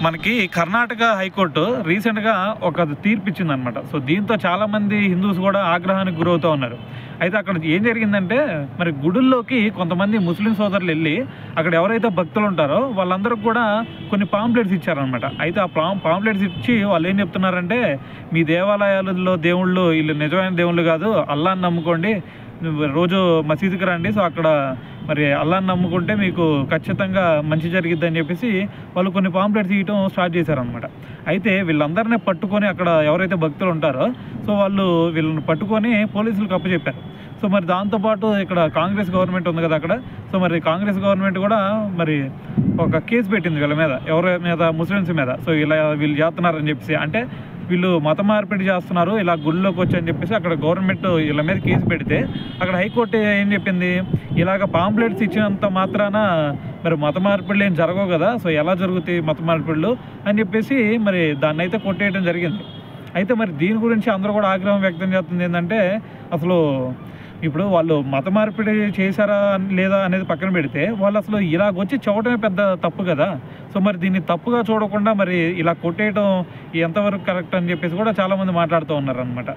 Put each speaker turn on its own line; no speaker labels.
మనకి కర్ణాటక హైకోర్టు రీసెంట్గా ఒక తీర్పు ఇచ్చిందనమాట. సో దీంతో చాలామంది హిందూస్ కూడా ఆగ్రహానికి గురవుతూ ఉన్నారు. అయితే అక్కడ ఏం జరిగిందంటే, మరి గుడుల్లోకి కొంతమంది ముస్లిం సోదరులు వెళ్ళి అక్కడ ఎవరైతే భక్తులు ఉంటారో వాళ్ళందరికీ కూడా కొన్ని పాంప్లెట్స్ ఇచ్చారనమాట. అయితే ఆ పాంప్లెట్స్ ఇచ్చి వాళ్ళు ఏం చెప్తున్నారంటే, మీ దేవాలయాలలో దేవుళ్ళు వీళ్ళు నిజమైన దేవుళ్ళు కాదు, అల్లాహ్ని నమ్ముకోండి, రోజు మసీదుకి రండి, సో అక్కడ మరి అల్లాహ్ని నమ్ముకుంటే మీకు ఖచ్చితంగా మంచి జరిగిద్ది అని చెప్పేసి వాళ్ళు కొన్ని పాంప్లెట్స్ ఇవ్వటం స్టార్ట్ చేశారనమాట. అయితే వీళ్ళందరినీ పట్టుకొని అక్కడ ఎవరైతే భక్తులు ఉంటారో సో వాళ్ళు వీళ్ళని పట్టుకొని పోలీసులకు అప్పచెప్పారు. సో మరి దాంతోపాటు ఇక్కడ కాంగ్రెస్ గవర్నమెంట్ ఉంది కదా అక్కడ, సో మరి కాంగ్రెస్ గవర్నమెంట్ కూడా మరి ఒక కేసు పెట్టింది వీళ్ళ మీద, ఎవరి మీద, ముస్లిమ్స్ మీద. సో ఇలా వీళ్ళు చేస్తున్నారని చెప్పేసి, అంటే వీళ్ళు మత మార్పిడి చేస్తున్నారు ఇలా గుళ్ళోకి వచ్చి అని చెప్పేసి అక్కడ గవర్నమెంట్ వీళ్ళ మీద కేసు పెడితే అక్కడ హైకోర్టు ఏం చెప్పింది, ఇలాగ పాంప్లెట్స్ ఇచ్చినంత మాత్రాన మరి మత మార్పిడులు ఏం జరగవు కదా, సో ఎలా జరుగుతాయి మత మార్పిడులు అని చెప్పేసి మరి దాన్ని అయితే కొట్టేయడం జరిగింది. అయితే మరి దీని గురించి అందరూ కూడా ఆగ్రహం వ్యక్తం చేస్తుంది. ఏంటంటే అసలు ఇప్పుడు వాళ్ళు మత మార్పిడి చేశారా లేదా అనేది పక్కన పెడితే వాళ్ళు అసలు ఇలాగొచ్చి చూడటమే పెద్ద తప్పు కదా. సో మరి దీన్ని తప్పుగా చూడకుండా మరి ఇలా కొట్టేయడం ఎంతవరకు కరెక్ట్ అని చెప్పేసి కూడా చాలామంది మాట్లాడుతూ ఉన్నారనమాట.